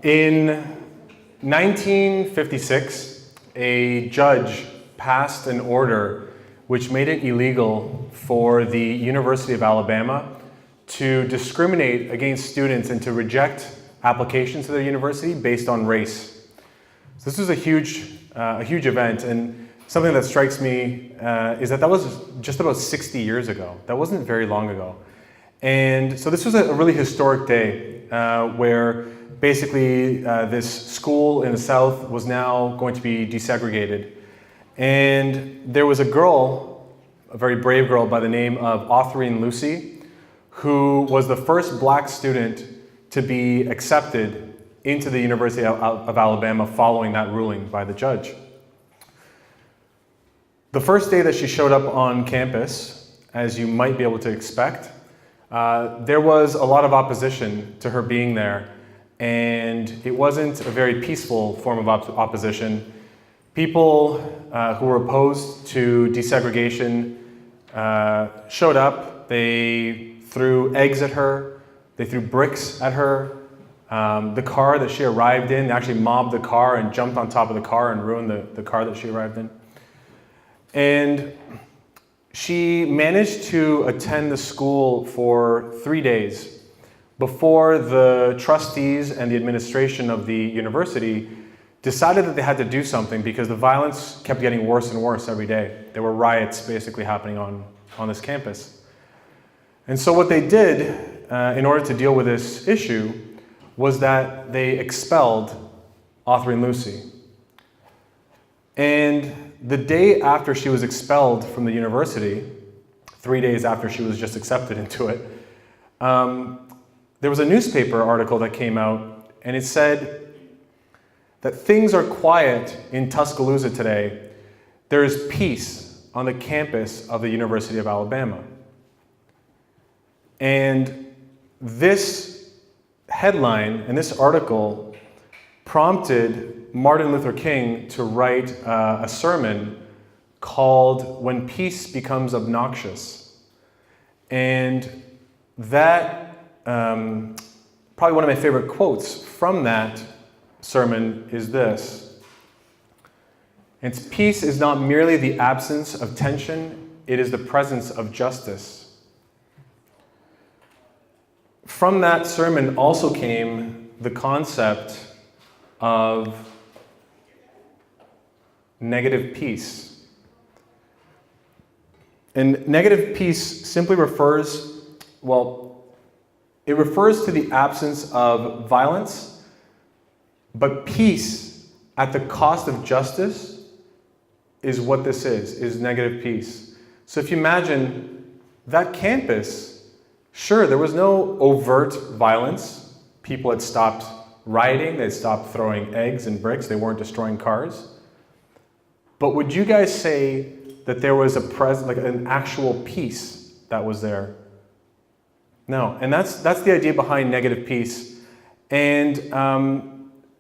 In 1956, a judge passed an order which made it illegal for the University of Alabama to discriminate against students and to reject applications to their university based on race. So this was a huge event, and something that strikes me is that was just about 60 years ago. That wasn't very long ago. And so this was a really historic day where basically this school in the South was now going to be desegregated. And there was a girl, a very brave girl by the name of Autherine Lucy, who was the first black student to be accepted into the University of Alabama following that ruling by the judge. The first day that she showed up on campus, as you might be able to expect, there was a lot of opposition to her being there, and it wasn't a very peaceful form of opposition. People who were opposed to desegregation showed up. They threw eggs at her, they threw bricks at her. The car that she arrived in, they actually mobbed the car and jumped on top of the car and ruined the car that she arrived in. And she managed to attend the school for 3 days before the trustees and the administration of the university decided that they had to do something because the violence kept getting worse and worse every day. There were riots basically happening on this campus. And so what they did in order to deal with this issue was that they expelled Autherine Lucy. And the day after she was expelled from the university, 3 days after she was just accepted into it, there was a newspaper article that came out, and it said that things are quiet in Tuscaloosa today. There is peace on the campus of the University of Alabama. And this headline and this article prompted Martin Luther King to write a sermon called "When Peace Becomes Obnoxious." And that, probably one of my favorite quotes from that sermon is this: "It's peace is not merely the absence of tension, it is the presence of justice." From that sermon also came the concept of negative peace. And negative peace simply refers to the absence of violence, but peace at the cost of justice is what this is negative peace. So if you imagine that campus, sure, there was no overt violence. People had stopped rioting, they stopped throwing eggs and bricks, they weren't destroying cars. But would you guys say that there was an actual peace that was there? No, and that's the idea behind negative peace. And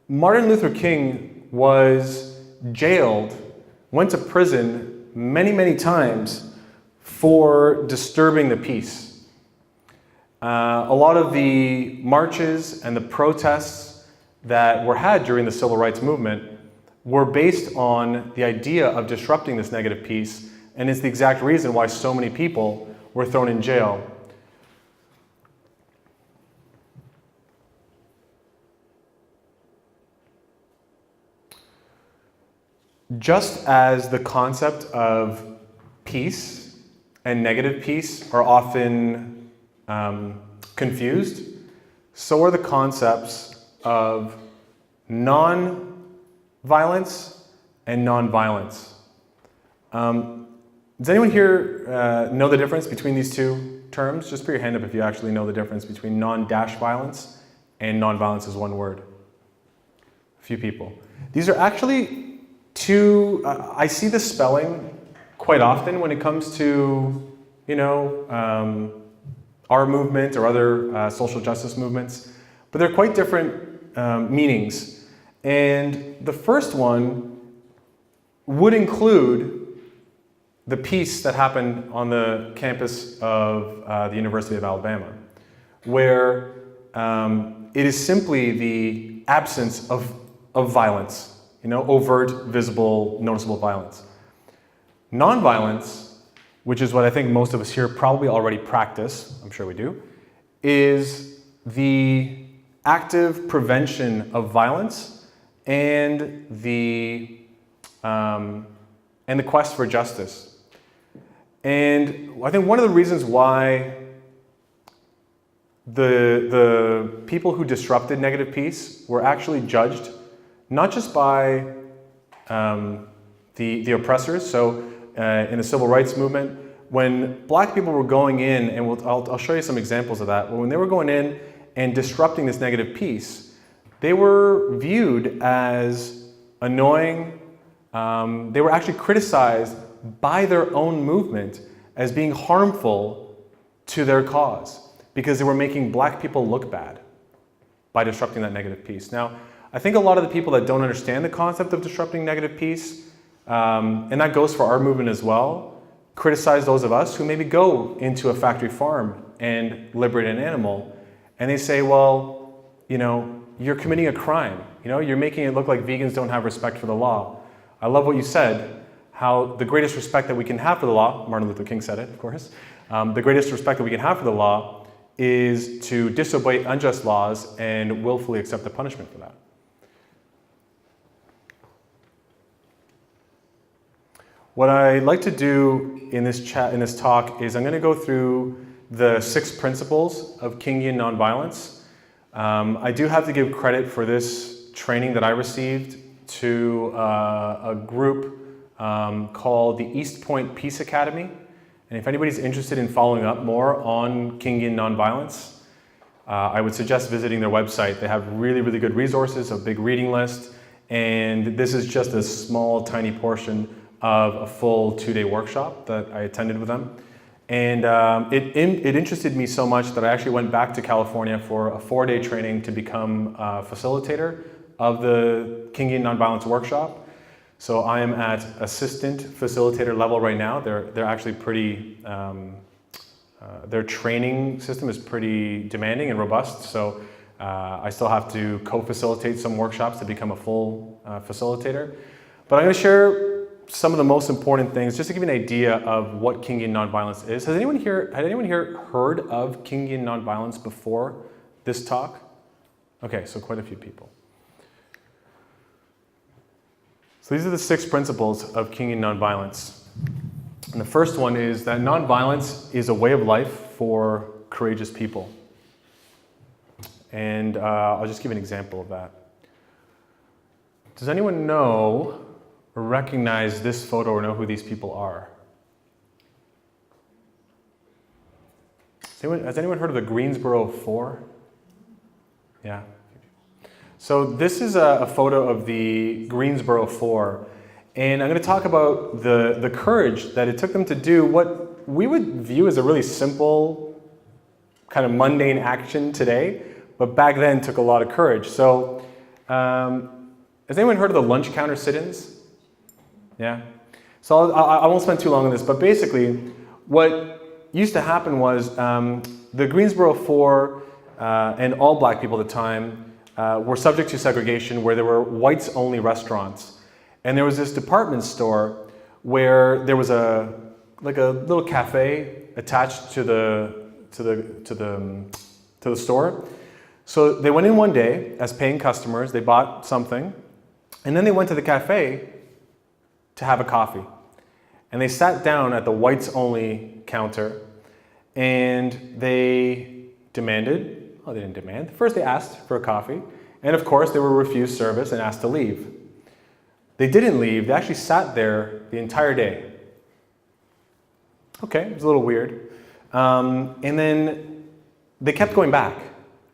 Martin Luther King was jailed, went to prison many, many times for disturbing the peace. A lot of the marches and the protests that were had during the civil rights movement were based on the idea of disrupting this negative peace, and it's the exact reason why so many people were thrown in jail. Just as the concept of peace and negative peace are often confused, so are the concepts of non-violence and non-violence. Does anyone here know the difference between these two terms? Just put your hand up if you actually know the difference between non-violence and non-violence is one word. A few people. These are actually two, I see the spelling quite often when it comes to, our movement or other social justice movements, but they're quite different meanings. And the first one would include the piece that happened on the campus of the University of Alabama, where it is simply the absence of violence, overt, visible, noticeable violence. Nonviolence, which is what I think most of us here probably already practice, I'm sure we do, is the active prevention of violence and the quest for justice. And I think one of the reasons why the people who disrupted negative peace were actually judged not just by the oppressors. So in the civil rights movement, when black people were going in, and I'll show you some examples of that, but when they were going in and disrupting this negative peace, they were viewed as annoying. They were actually criticized by their own movement as being harmful to their cause because they were making black people look bad by disrupting that negative peace. Now, I think a lot of the people that don't understand the concept of disrupting negative peace, and that goes for our movement as well, criticize those of us who maybe go into a factory farm and liberate an animal, and they say, well, you're committing a crime. You're making it look like vegans don't have respect for the law. I love what you said, how the greatest respect that we can have for the law, Martin Luther King said it, of course, the greatest respect that we can have for the law is to disobey unjust laws and willfully accept the punishment for that. What I'd like to do in this talk is I'm going to go through the 6 principles of Kingian nonviolence. I do have to give credit for this training that I received to a group called the East Point Peace Academy. And if anybody's interested in following up more on Kingian nonviolence, I would suggest visiting their website. They have really, really good resources, a big reading list, and this is just a small, tiny portion of a full 2-day workshop that I attended with them. And it interested me so much that I actually went back to California for a 4-day training to become a facilitator of the Kingian nonviolence workshop. So I am at assistant facilitator level right now. They're actually pretty, their training system is pretty demanding and robust. So I still have to co-facilitate some workshops to become a full facilitator. But I'm going to share some of the most important things just to give you an idea of what Kingian nonviolence is. Had anyone here heard of Kingian nonviolence before this talk? Okay, so quite a few people. So these are the 6 principles of Kingian nonviolence. And the first one is that nonviolence is a way of life for courageous people. And I'll just give an example of that. Does anyone know or recognize this photo or know who these people are? Has anyone heard of the Greensboro 4? Yeah. So this is a photo of the Greensboro 4, and I'm going to talk about the courage that it took them to do what we would view as a really simple, kind of mundane action today, but back then took a lot of courage. So has anyone heard of the lunch counter sit-ins? Yeah? So I won't spend too long on this, but basically what used to happen was the Greensboro 4 and all black people at the time were subject to segregation where there were whites-only restaurants. And there was this department store where there was a little cafe attached to the store. So they went in one day as paying customers, they bought something, and then they went to the cafe to have a coffee. And they sat down at the whites-only counter and they demanded, well, they didn't demand. First they asked for a coffee, and of course they were refused service and asked to leave. They didn't leave, they actually sat there the entire day. Okay, it was a little weird. And then they kept going back,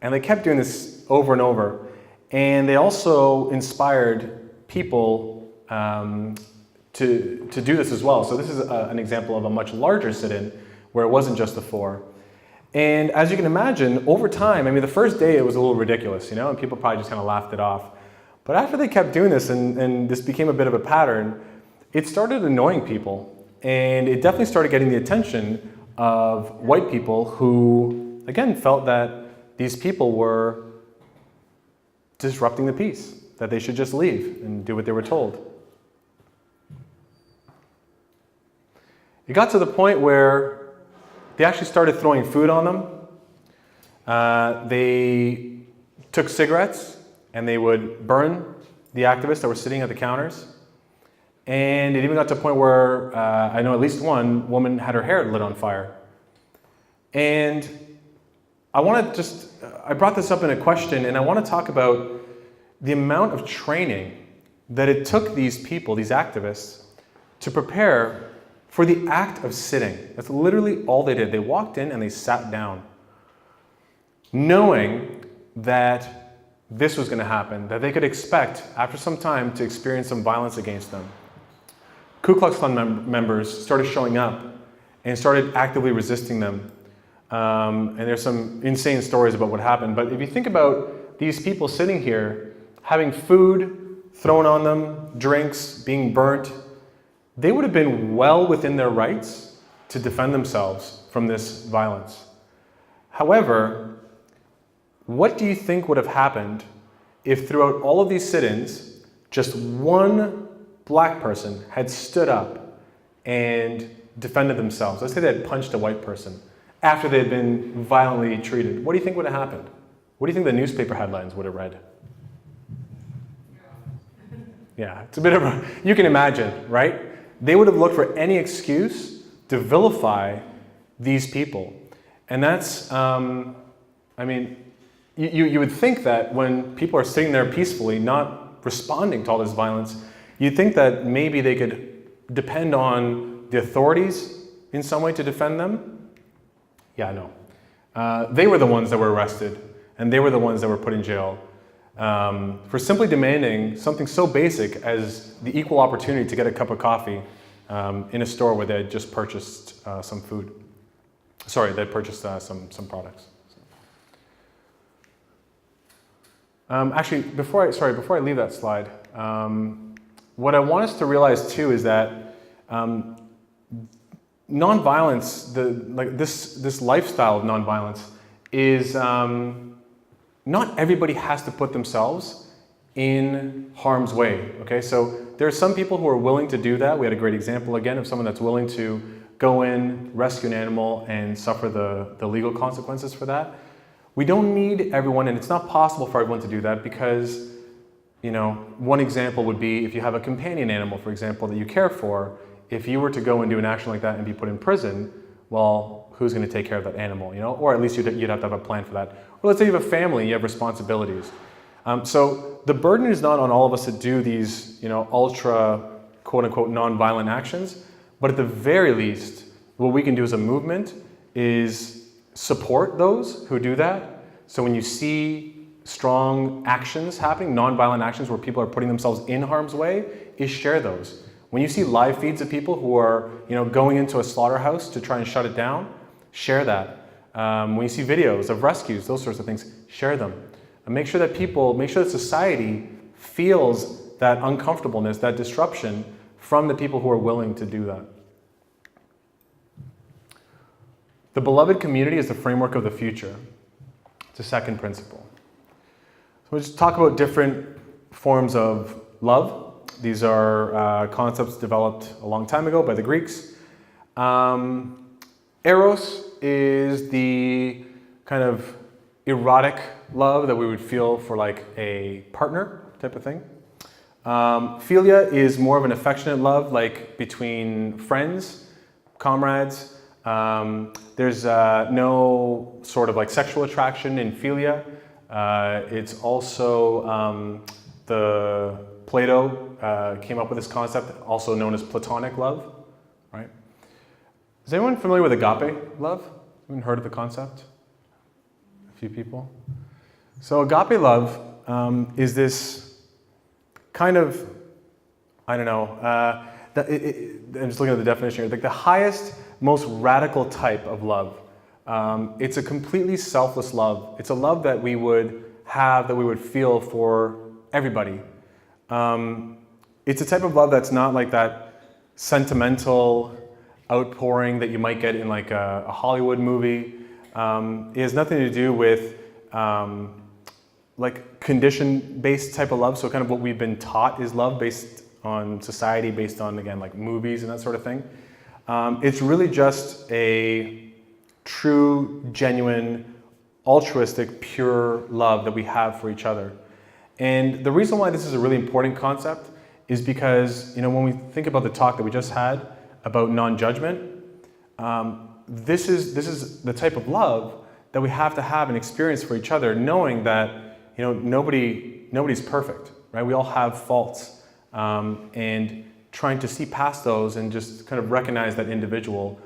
and they kept doing this over and over. And they also inspired people to do this as well. So this is an example of a much larger sit-in where it wasn't just the 4. And as you can imagine, over time, I mean, the first day it was a little ridiculous, and people probably just kind of laughed it off. But after they kept doing this and this became a bit of a pattern, it started annoying people. And it definitely started getting the attention of white people who, again, felt that these people were disrupting the peace, that they should just leave and do what they were told. It got to the point where they actually started throwing food on them. They took cigarettes and they would burn the activists that were sitting at the counters. And it even got to a point where I know at least one woman had her hair lit on fire. And I brought this up in a question, and I want to talk about the amount of training that it took these people, these activists, to prepare for the act of sitting. That's literally all they did. They walked in and they sat down, knowing that this was going to happen, that they could expect, after some time, to experience some violence against them. Ku Klux Klan members started showing up and started actively resisting them. And there's some insane stories about what happened. But if you think about these people sitting here, having food thrown on them, drinks being burnt, they would have been well within their rights to defend themselves from this violence. However, what do you think would have happened if throughout all of these sit-ins, just one black person had stood up and defended themselves? Let's say they had punched a white person after they had been violently treated. What do you think would have happened? What do you think the newspaper headlines would have read? Yeah, it's a bit of a, you can imagine, right? They would have looked for any excuse to vilify these people. And that's, you would think that when people are sitting there peacefully, not responding to all this violence, you'd think that maybe they could depend on the authorities in some way to defend them. Yeah, no. They were the ones that were arrested, and they were the ones that were put in jail for simply demanding something so basic as the equal opportunity to get a cup of coffee in a store where they had just purchased some food. Sorry, they had purchased some products. Actually, before I leave that slide, what I want us to realize too is that nonviolence, this lifestyle of nonviolence, is not everybody has to put themselves in harm's way. Okay, so there are some people who are willing to do that. We had a great example again of someone that's willing to go in, rescue an animal, and suffer the legal consequences for that. We don't need everyone, and it's not possible for everyone to do that because, one example would be if you have a companion animal, for example, that you care for. If you were to go and do an action like that and be put in prison, well, who's going to take care of that animal, Or at least you'd have to have a plan for that. Or let's say you have a family, you have responsibilities. So the burden is not on all of us to do these, ultra, quote-unquote, non-violent actions, but at the very least, what we can do as a movement is support those who do that. So when you see strong actions happening, non-violent actions where people are putting themselves in harm's way, is share those. When you see live feeds of people who are, going into a slaughterhouse to try and shut it down, share that. When you see videos of rescues, those sorts of things, share them. And make sure that society feels that uncomfortableness, that disruption from the people who are willing to do that. The beloved community is the framework of the future. It's a second principle. So we'll just talk about different forms of love. These are concepts developed a long time ago by the Greeks. Eros is the kind of erotic love that we would feel for like a partner type of thing. Philia is more of an affectionate love, like between friends, comrades. There's no sort of like sexual attraction in philia. It's also Plato came up with this concept, also known as Platonic love, right? Is anyone familiar with agape love? Anyone heard of the concept? A few people. So agape love is this kind of, I'm just looking at the definition here, like the highest, most radical type of love. It's a completely selfless love. It's a love that we would have, that we would feel for everybody. It's a type of love that's not like that sentimental outpouring that you might get in like a Hollywood movie. It has nothing to do with like condition-based type of love. So kind of what we've been taught is love based on society, based on, again, like movies and that sort of thing. It's really just a true, genuine, altruistic, pure love that we have for each other. And the reason why this is a really important concept is because, when we think about the talk that we just had about non-judgment, this is the type of love that we have to have and experience for each other, knowing that, nobody's perfect, right? We all have faults, and trying to see past those and just kind of recognize that individual,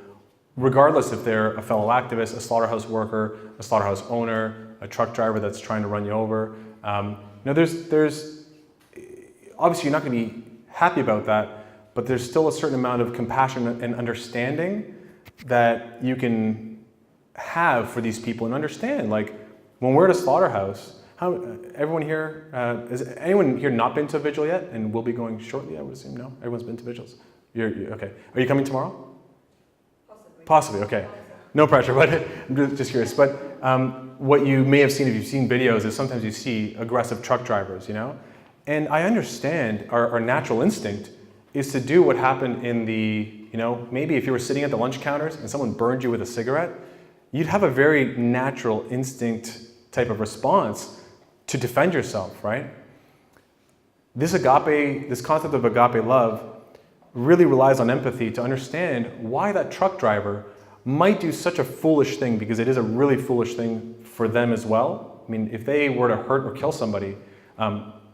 regardless if they're a fellow activist, a slaughterhouse worker, a slaughterhouse owner, a truck driver that's trying to run you over. There's obviously you're not going to be happy about that, but there's still a certain amount of compassion and understanding that you can have for these people and understand, like, when we're at a slaughterhouse, everyone here, has anyone here not been to a vigil yet and will be going shortly? I would assume no. Everyone's been to vigils. You're okay. Are you coming tomorrow? Possibly. Okay. No pressure, but I'm just curious. But what you may have seen if you've seen videos is sometimes you see aggressive truck drivers, And I understand our natural instinct is to do what happened in the, maybe if you were sitting at the lunch counters and someone burned you with a cigarette, you'd have a very natural instinct type of response to defend yourself, right? This concept of agape love really relies on empathy to understand why that truck driver might do such a foolish thing, because it is a really foolish thing for them as well. I mean, if they were to hurt or kill somebody,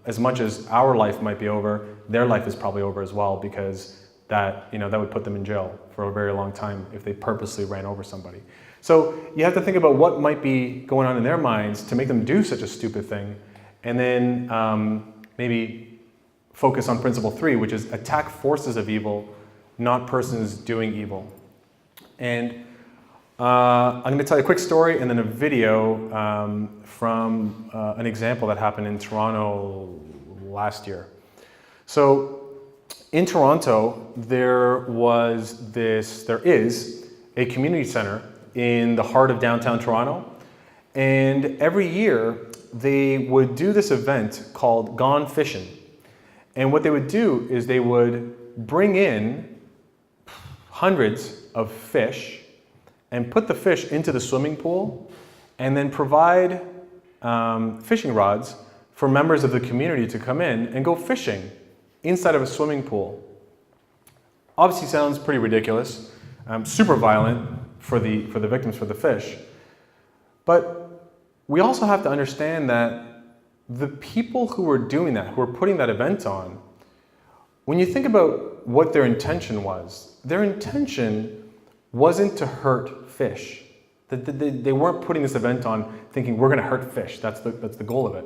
as much as our life might be over, their life is probably over as well, because that would put them in jail for a very long time if they purposely ran over somebody. So you have to think about what might be going on in their minds to make them do such a stupid thing, and then maybe focus on principle 3, which is attack forces of evil, not persons doing evil. And I'm going to tell you a quick story and then a video from an example that happened in Toronto last year. So in Toronto, there is a community center in the heart of downtown Toronto. And every year they would do this event called Gone Fishing. And what they would do is they would bring in hundreds of fish and put the fish into the swimming pool and then provide fishing rods for members of the community to come in and go fishing inside of a swimming pool. Obviously sounds pretty ridiculous, super violent for the victims, for the fish. But we also have to understand that the people who were doing that, who were putting that event on, when you think about what their intention was, their intention wasn't to hurt fish. They weren't putting this event on thinking we're going to hurt fish. That's the goal of it.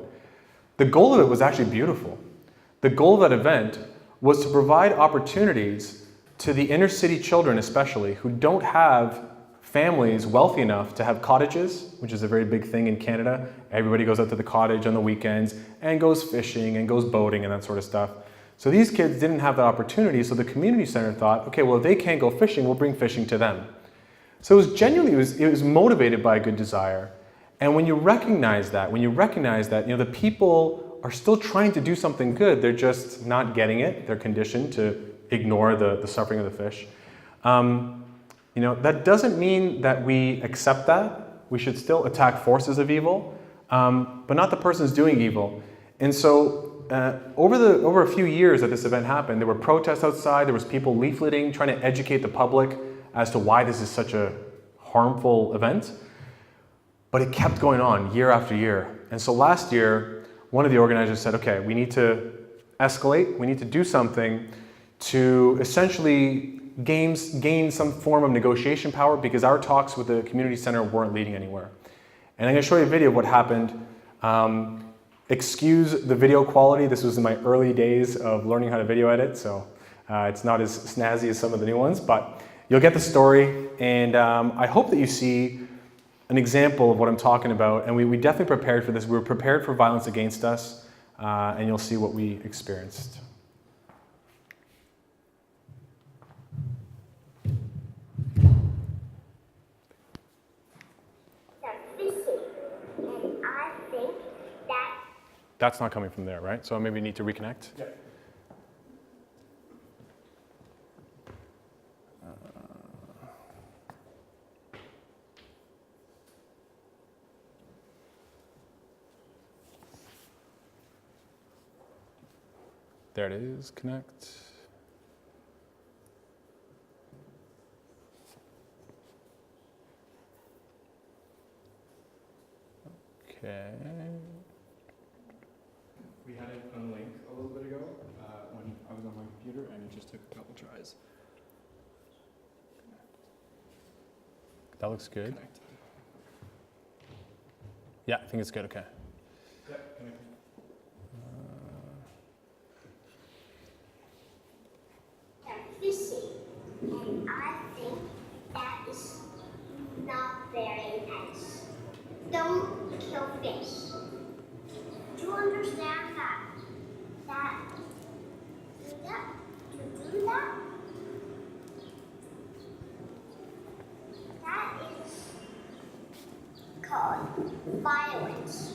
The goal of it was actually beautiful. The goal of that event was to provide opportunities to the inner city children, especially, who don't have families wealthy enough to have cottages, which is a very big thing in Canada. Everybody goes out to the cottage on the weekends and goes fishing and goes boating and that sort of stuff. So these kids didn't have that opportunity, so the community center thought, okay, well, if they can't go fishing, we'll bring fishing to them. So it was motivated by a good desire. And when you recognize that, the people are still trying to do something good, they're just not getting it, they're conditioned to ignore the suffering of the fish. That doesn't mean that we accept that. We should still attack forces of evil, but not the persons doing evil. And so over a few years that this event happened, there were protests outside, there was people leafleting, trying to educate the public as to why this is such a harmful event. But it kept going on year after year. And so last year, one of the organizers said, okay, we need to escalate, we need to do something to essentially gain some form of negotiation power, because our talks with the community center weren't leading anywhere. And I'm going to show you a video of what happened. Excuse the video quality. This was in my early days of learning how to video edit, so it's not as snazzy as some of the new ones, but you'll get the story, and I hope that you see an example of what I'm talking about. And we definitely prepared for this. We were prepared for violence against us, and you'll see what we experienced. And I think that That's not coming from there, right? So maybe we need to reconnect. Yeah. There it is, connect. Okay. We had it unlink a little bit ago when I was on my computer, and it just took a couple tries. That looks good. Connect. Yeah, I think it's good, okay. Yeah, connect. Fishing, and I think that is not very nice. Don't kill fish. Do you understand that? To do that? That is called violence.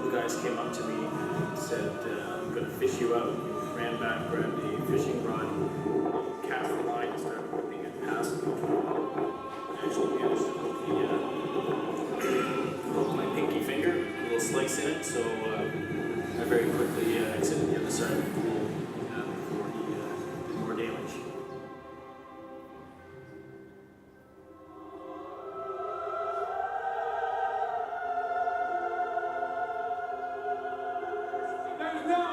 The guys came up to me and said, I'm going to fish you out. Ran back, grabbed a fishing rod, cast the line, and started whipping it past me. Actually managed to hook my pinky finger, a little slice in it, so I very quickly exited the other side of the pool before he did more damage. There's no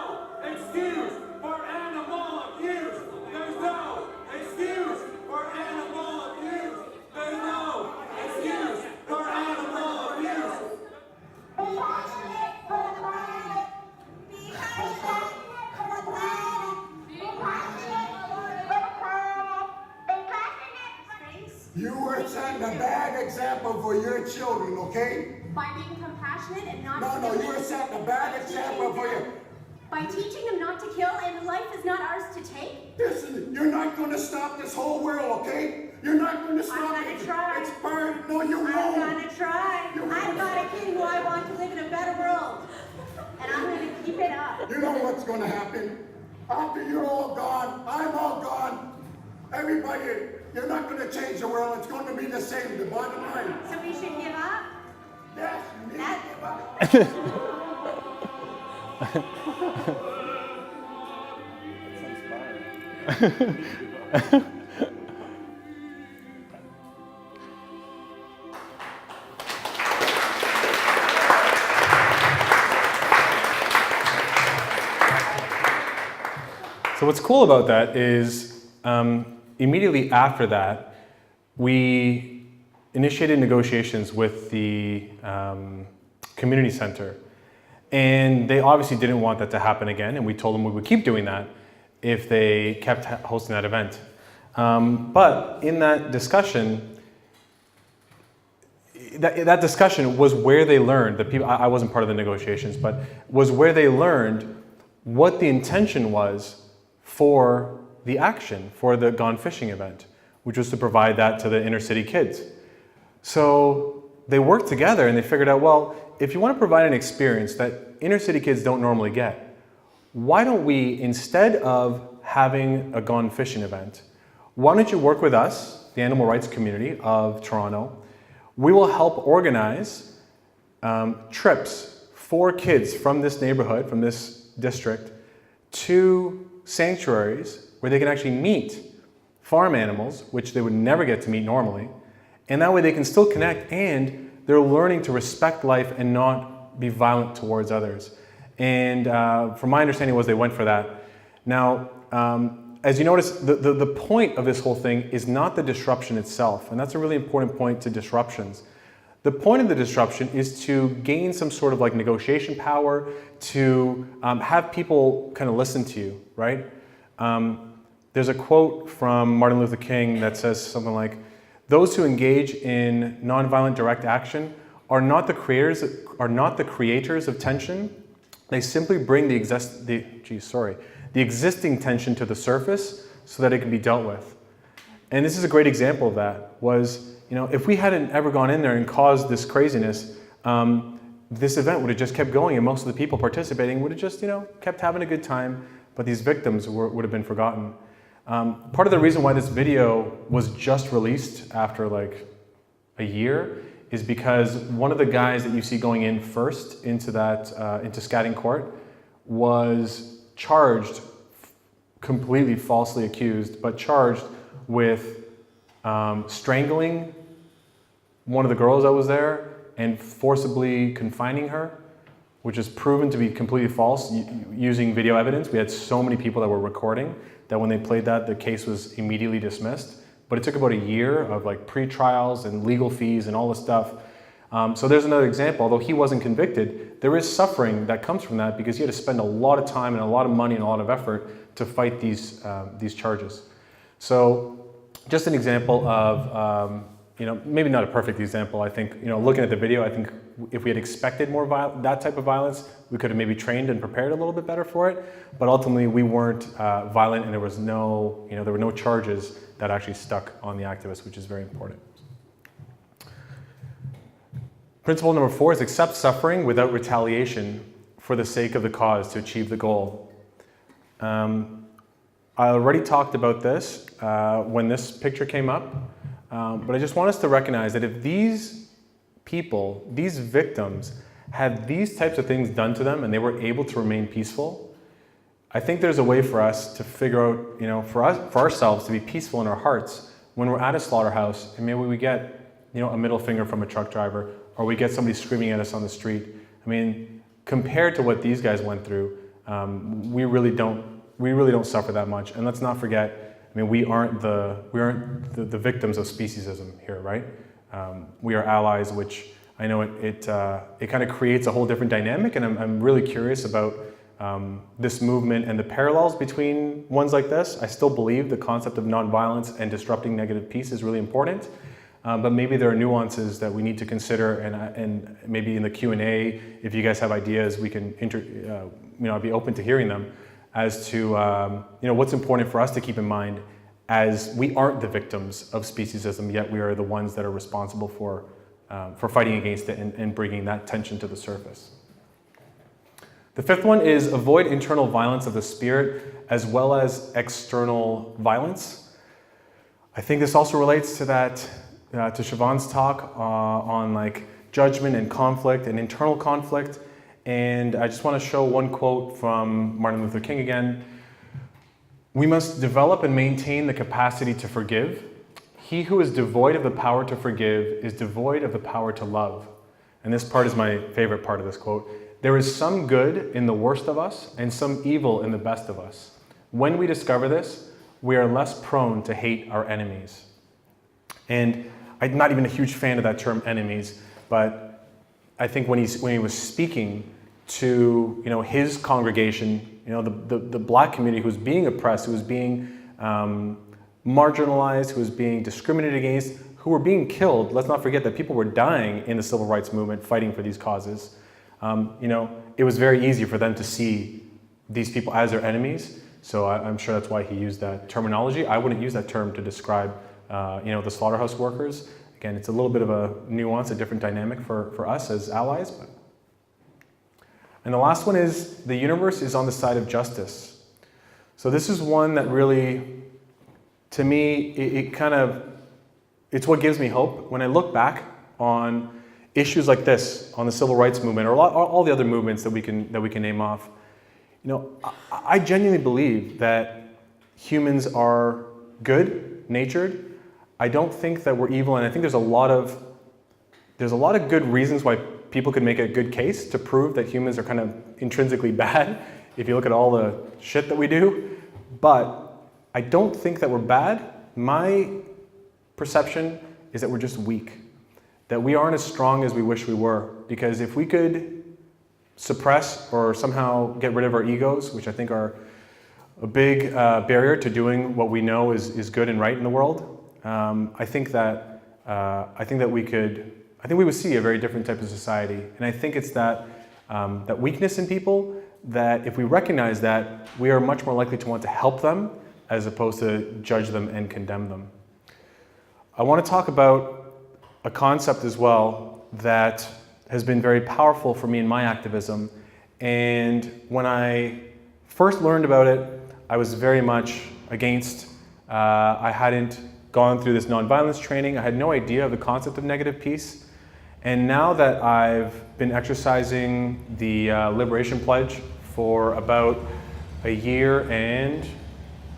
excuse for animal abuse. There's no excuse for animal abuse. There's no excuse for animal abuse. Be passionate for the planet. Be passionate for the planet. Be passionate for the planet. Be passionate for You were setting a bad example for your children, okay? By being compassionate and not No, you were setting a bad example for your... By teaching them not to kill, and life is not ours to take? Listen, you're not going to stop this whole world, okay? You're not going to stop I'm it. gonna try. It's part. No, you I'm won't. gonna try. I've got a king who I want to live in a better world. And I'm gonna keep it up. You know what's going to happen? After you're all gone, I'm all gone. Everybody, you're not going to change the world. It's going to be the same. The bottom line. So we should give up? Yes, you need to That- give up. So what's cool about that is immediately after that, we initiated negotiations with the community center. And they obviously didn't want that to happen again, and we told them we would keep doing that if they kept hosting that event. But in that discussion, that discussion was where they learned, the people, I wasn't part of the negotiations, but was where they learned what the intention was for the action, for the Gone Fishing event, which was to provide that to the inner city kids. So they worked together and they figured out, well, if you want to provide an experience that inner city kids don't normally get, why don't we, instead of having a Gone Fishing event, why don't you work with us, the animal rights community of Toronto? We will help organize trips for kids from this neighborhood, from this district, to sanctuaries where they can actually meet farm animals, which they would never get to meet normally, and that way they can still connect and they're learning to respect life and not be violent towards others. And from my understanding was they went for that. Now, as you notice, the point of this whole thing is not the disruption itself, and that's a really important point to disruptions. The point of the disruption is to gain some sort of like negotiation power, to have people kind of listen to you, right? There's a quote from Martin Luther King that says something like, "Those who engage in nonviolent direct action are not the creators of tension. They simply bring the existing tension to the surface so that it can be dealt with." And this is a great example of that. Was, you know, if we hadn't ever gone in there and caused this craziness, this event would have just kept going, and most of the people participating would have just, you know, kept having a good time. But these victims would have been forgotten. Part of the reason why this video was just released after like a year is because one of the guys that you see going in first into that into Scatting Court was charged, completely falsely accused, but charged with strangling one of the girls that was there and forcibly confining her, which is proven to be completely false using video evidence. We had so many people that were recording that when they played that, the case was immediately dismissed. But it took about a year of like pre-trials and legal fees and all this stuff. So there's another example. Although he wasn't convicted, there is suffering that comes from that because you had to spend a lot of time and a lot of money and a lot of effort to fight these charges. So just an example of, you know, maybe not a perfect example. I think, you know, looking at the video, I think if we had expected more that type of violence, we could have maybe trained and prepared a little bit better for it. But ultimately, we weren't violent, and there was no, you know, there were no charges that actually stuck on the activists, which is very important. Principle number 4 is accept suffering without retaliation for the sake of the cause to achieve the goal. I already talked about this when this picture came up, but I just want us to recognize that if these people, these victims, had these types of things done to them and they were able to remain peaceful, I think there's a way for us to figure out, you know, for ourselves to be peaceful in our hearts when we're at a slaughterhouse and maybe we get, you know, a middle finger from a truck driver or we get somebody screaming at us on the street. I mean, compared to what these guys went through, we really don't suffer that much. And let's not forget, I mean, we aren't the victims of speciesism here, right? We are allies, which I know it kind of creates a whole different dynamic, and I'm really curious about this movement and the parallels between ones like this. I still believe the concept of nonviolence and disrupting negative peace is really important, but maybe there are nuances that we need to consider, and maybe in the Q&A, if you guys have ideas, we can I'd be open to hearing them as to what's important for us to keep in mind, as we aren't the victims of speciesism, yet we are the ones that are responsible for fighting against it and bringing that tension to the surface. The fifth one is avoid internal violence of the spirit as well as external violence. I think this also relates to that, to Siobhan's talk on like judgment and conflict and internal conflict. And I just want to show one quote from Martin Luther King again. We must develop and maintain the capacity to forgive. He who is devoid of the power to forgive is devoid of the power to love. And this part is my favorite part of this quote. There is some good in the worst of us and some evil in the best of us. When we discover this, we are less prone to hate our enemies. And I'm not even a huge fan of that term enemies, but I think when he was speaking to his congregation, the black community who was being oppressed, who was being marginalized, who was being discriminated against, who were being killed. Let's not forget that people were dying in the civil rights movement fighting for these causes. It was very easy for them to see these people as their enemies. So I'm sure that's why he used that terminology. I wouldn't use that term to describe the slaughterhouse workers. Again, it's a little bit of a nuance, a different dynamic for us as allies. And the last one is the universe is on the side of justice. So this is one that really, to me, it's what gives me hope. When I look back on issues like this, on the civil rights movement, or all the other movements that we can name off, I genuinely believe that humans are good-natured. I don't think that we're evil, and I think there's a lot of good reasons why people could make a good case to prove that humans are kind of intrinsically bad if you look at all the shit that we do. But I don't think that we're bad. My perception is that we're just weak, that we aren't as strong as we wish we were. Because if we could suppress or somehow get rid of our egos, which I think are a big barrier to doing what we know is good and right in the world, I think we would see a very different type of society. And I think it's that weakness in people, that if we recognize that, we are much more likely to want to help them as opposed to judge them and condemn them. I want to talk about a concept as well that has been very powerful for me in my activism. And when I first learned about it, I was very much against. I hadn't gone through this nonviolence training. I had no idea of the concept of negative peace. And now that I've been exercising the Liberation Pledge for about a year and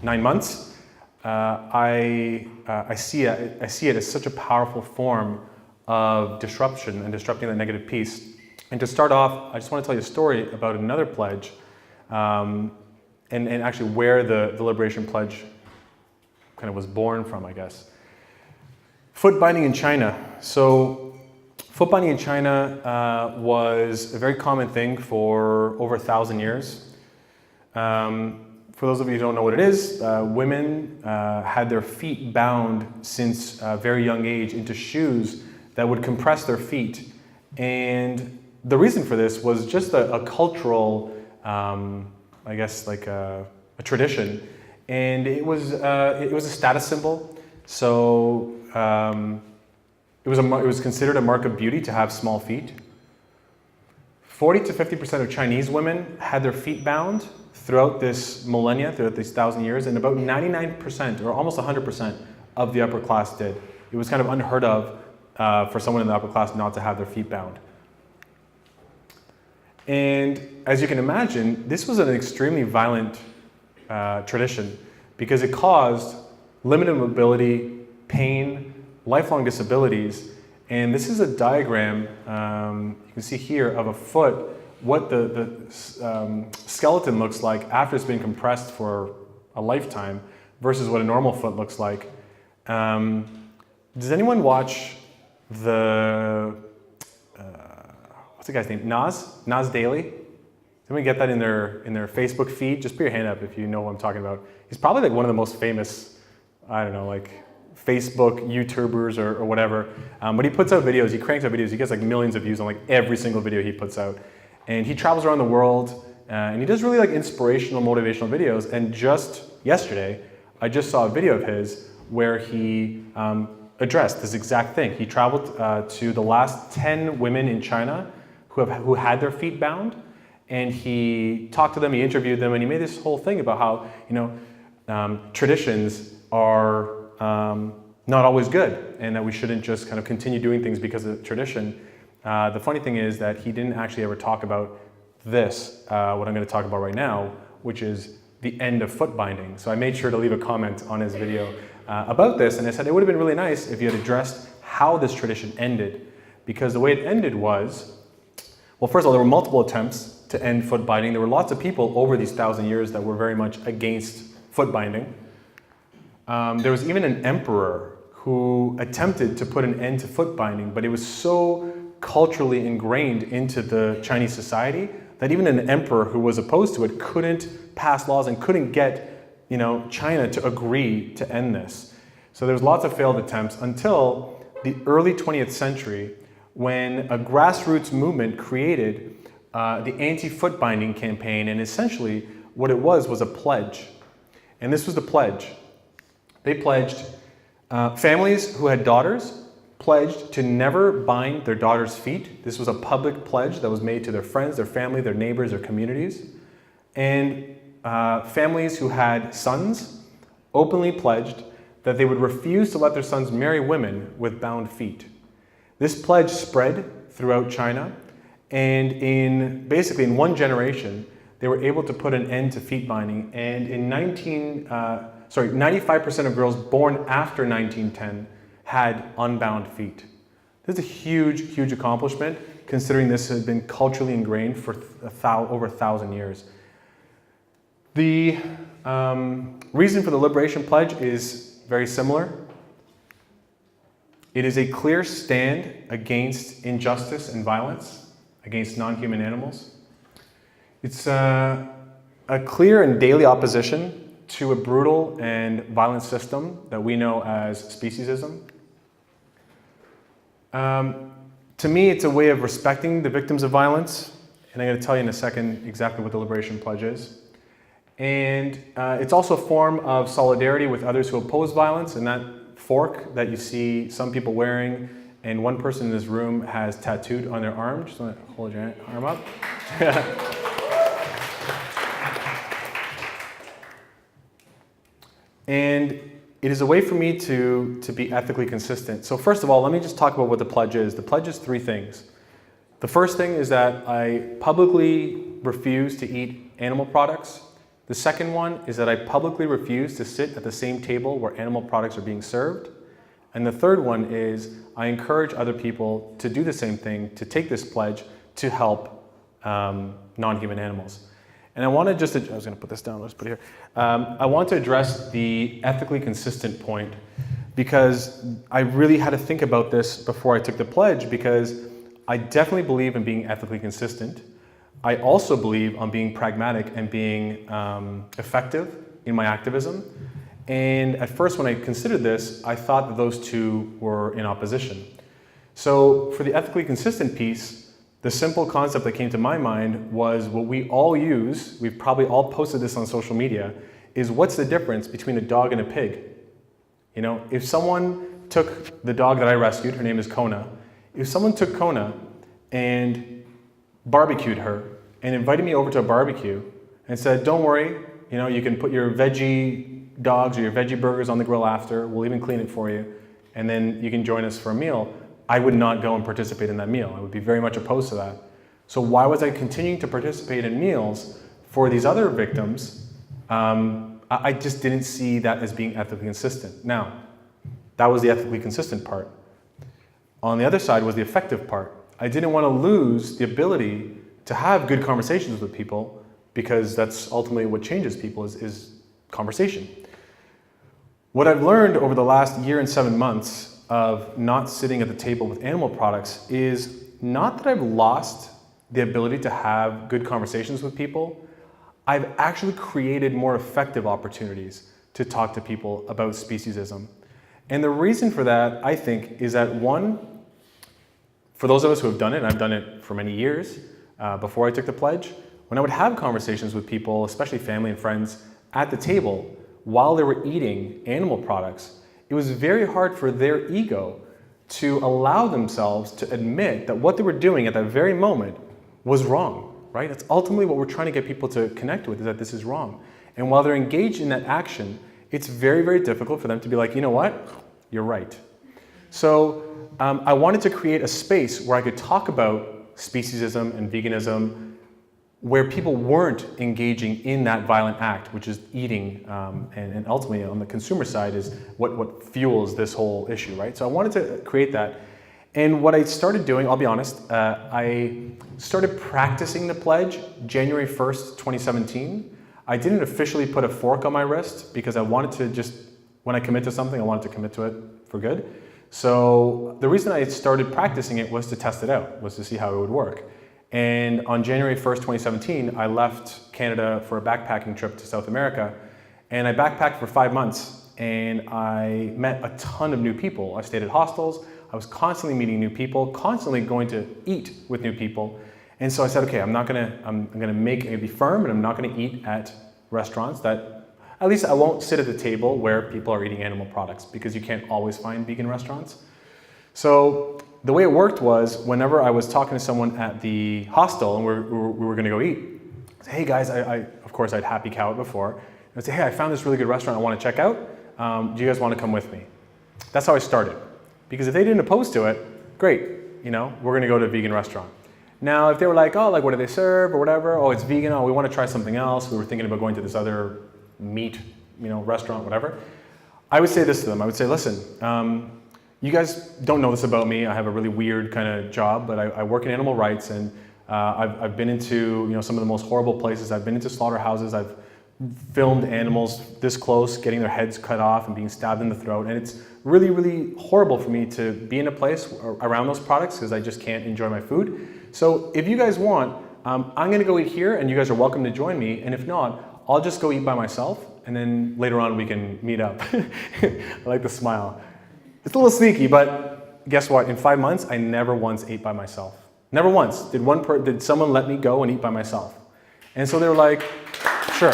9 months, I see it as such a powerful form of disruption and disrupting that negative peace. And to start off, I just want to tell you a story about another pledge, and actually where the Liberation Pledge kind of was born from, I guess. Foot binding in China. So foot binding in China was a very common thing for over 1,000 years. For those of you who don't know what it is, women had their feet bound since a very young age into shoes that would compress their feet. And the reason for this was just a cultural, I guess, like a tradition. And it was a status symbol. So it was considered a mark of beauty to have small feet. 40 to 50% of Chinese women had their feet bound throughout this millennia, throughout these 1,000 years, and about 99% or almost 100% of the upper class did. It was kind of unheard of for someone in the upper class not to have their feet bound. And as you can imagine, this was an extremely violent tradition because it caused limited mobility, pain, lifelong disabilities. And this is a diagram, you can see here, of a foot, what the skeleton looks like after it's been compressed for a lifetime versus what a normal foot looks like. Does anyone watch what's the guy's name? Nas Daily? Does anyone get that in their Facebook feed? Just put your hand up if you know what I'm talking about. He's probably like one of the most famous, I don't know, like Facebook YouTubers or whatever. But he puts out videos, he cranks out videos, he gets like millions of views on like every single video he puts out. And he travels around the world And he does really like inspirational, motivational videos. And just yesterday, I just saw a video of his where he addressed this exact thing. He traveled to the last 10 women in China who had their feet bound, and he talked to them, he interviewed them, and he made this whole thing about how, traditions are not always good, and that we shouldn't just kind of continue doing things because of tradition. The funny thing is that he didn't actually ever talk about this, what I'm going to talk about right now, which is the end of foot binding. So I made sure to leave a comment on his video about this, and I said it would have been really nice if you had addressed how this tradition ended, because the way it ended was, well, first of all, there were multiple attempts to end foot binding. There were lots of people over these 1,000 years that were very much against foot binding. There was even an emperor who attempted to put an end to foot binding, but it was so culturally ingrained into the Chinese society that even an emperor who was opposed to it couldn't pass laws and couldn't get China to agree to end this. So there's lots of failed attempts until the early 20th century, when a grassroots movement created the anti-foot binding campaign, and essentially what it was a pledge. And this was the pledge. They pledged, families who had daughters pledged to never bind their daughters' feet. This was a public pledge that was made to their friends, their family, their neighbors, their communities. And families who had sons openly pledged that they would refuse to let their sons marry women with bound feet. This pledge spread throughout China, and basically in one generation, they were able to put an end to feet binding. And in 95% of girls born after 1910 had unbound feet. This is a huge, huge accomplishment, considering this had been culturally ingrained for over 1,000 years. The reason for the Liberation Pledge is very similar. It is a clear stand against injustice and violence, against non-human animals. It's a clear and daily opposition to a brutal and violent system that we know as speciesism. To me, it's a way of respecting the victims of violence, and I'm going to tell you in a second exactly what the Liberation Pledge is. And it's also a form of solidarity with others who oppose violence, and that fork that you see some people wearing, and one person in this room has tattooed on their arm. Just want to hold your arm up. And it is a way for me to be ethically consistent. So first of all, let me just talk about what the pledge is. The pledge is 3 things. The first thing is that I publicly refuse to eat animal products. The second one is that I publicly refuse to sit at the same table where animal products are being served. And the third one is I encourage other people to do the same thing, to take this pledge to help non-human animals. And I want to just, I was going to put this down, let's put it here. I want to address the ethically consistent point, because I really had to think about this before I took the pledge, because I definitely believe in being ethically consistent. I also believe on being pragmatic and being effective in my activism. And at first when I considered this, I thought that those two were in opposition. So for the ethically consistent piece, the simple concept that came to my mind was what we all use, we've probably all posted this on social media, is what's the difference between a dog and a pig? You know, if someone took the dog that I rescued, her name is Kona, if someone took Kona and barbecued her and invited me over to a barbecue and said, don't worry, you know, you can put your veggie dogs or your veggie burgers on the grill after, we'll even clean it for you, and then you can join us for a meal, I would not go and participate in that meal. I would be very much opposed to that. So why was I continuing to participate in meals for these other victims? I just didn't see that as being ethically consistent. Now, that was the ethically consistent part. On the other side was the effective part. I didn't want to lose the ability to have good conversations with people, because that's ultimately what changes people is conversation. What I've learned over the last year and 7 months of not sitting at the table with animal products is not that I've lost the ability to have good conversations with people. I've actually created more effective opportunities to talk to people about speciesism. And the reason for that, I think, is that one, for those of us who have done it, and I've done it for many years before I took the pledge, when I would have conversations with people, especially family and friends, at the table while they were eating animal products, it was very hard for their ego to allow themselves to admit that what they were doing at that very moment was wrong, right? That's ultimately what we're trying to get people to connect with, is that this is wrong. And while they're engaged in that action, it's very, very difficult for them to be like, you know what? You're right. So I wanted to create a space where I could talk about speciesism and veganism, where people weren't engaging in that violent act, which is eating, and ultimately on the consumer side is what fuels this whole issue, right? So I wanted to create that. And what I started doing, I'll be honest, I started practicing the pledge January 1st, 2017. I didn't officially put a fork on my wrist because I wanted to just, when I commit to something, I wanted to commit to it for good. So the reason I started practicing it was to test it out, was to see how it would work. And on January 1st, 2017, I left Canada for a backpacking trip to South America. And I backpacked for 5 months and I met a ton of new people. I stayed at hostels. I was constantly meeting new people, constantly going to eat with new people. And so I said, okay, I'm gonna be firm, and I'm not gonna eat at restaurants that, at least I won't sit at the table where people are eating animal products, because you can't always find vegan restaurants. So the way it worked was, whenever I was talking to someone at the hostel and we were gonna go eat, I said, hey guys, of course I'd happy cow it before. I'd say, hey, I found this really good restaurant I wanna check out. Do you guys wanna come with me? That's how I started. Because if they didn't oppose to it, great, we're gonna go to a vegan restaurant. Now, if they were like, oh, like what do they serve or whatever, oh, it's vegan, oh, we wanna try something else, we were thinking about going to this other meat, restaurant, whatever, I would say this to them. I would say, listen, you guys don't know this about me. I have a really weird kind of job, but I work in animal rights, and I've been into some of the most horrible places. I've been into slaughterhouses. I've filmed animals this close, getting their heads cut off and being stabbed in the throat. And it's really, really horrible for me to be in a place around those products, because I just can't enjoy my food. So if you guys want, I'm gonna go eat here, and you guys are welcome to join me. And if not, I'll just go eat by myself, and then later on we can meet up. I like the smile. It's a little sneaky, but guess what? In 5 months, I never once ate by myself. Never once did someone let me go and eat by myself. And so they were like, sure.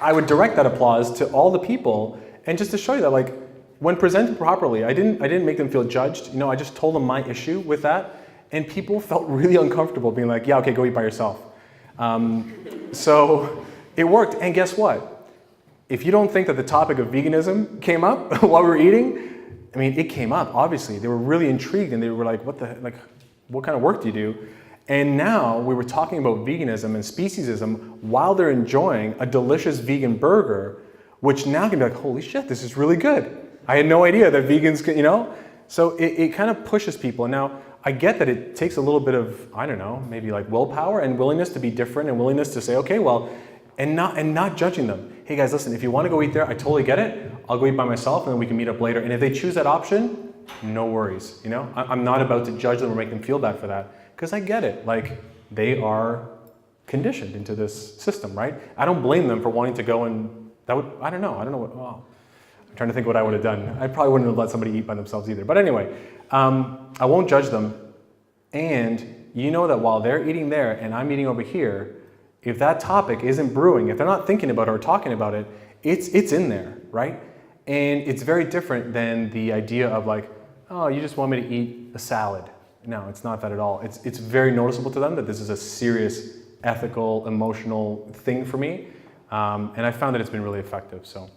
I would direct that applause to all the people, and just to show you that, like, when presented properly, I didn't make them feel judged. I just told them my issue with that, and people felt really uncomfortable being like, yeah, okay, go eat by yourself. So it worked, and guess what? If you don't think that the topic of veganism came up while we were eating, I mean, it came up, obviously. They were really intrigued, and they were like, what kind of work do you do? And now we were talking about veganism and speciesism while they're enjoying a delicious vegan burger, which now can be like, holy shit, this is really good. I had no idea that vegans could, So it kind of pushes people. Now, I get that it takes a little bit of, I don't know, maybe like willpower and willingness to be different, and willingness to say, okay, well, and not judging them. Hey guys, listen, if you want to go eat there, I totally get it. I'll go eat by myself, and then we can meet up later. And if they choose that option, no worries. I'm not about to judge them or make them feel bad for that, because I get it. Like, they are conditioned into this system, right? I don't blame them for wanting to go, and I don't know what, well, I'm trying to think what I would have done. I probably wouldn't have let somebody eat by themselves either. But anyway, I won't judge them. And you know that while they're eating there and I'm eating over here, if that topic isn't brewing, if they're not thinking about it or talking about it, it's in there, right? And it's very different than the idea of like, oh, you just want me to eat a salad. No, it's not that at all. It's very noticeable to them that this is a serious, ethical, emotional thing for me. And I found that it's been really effective, so.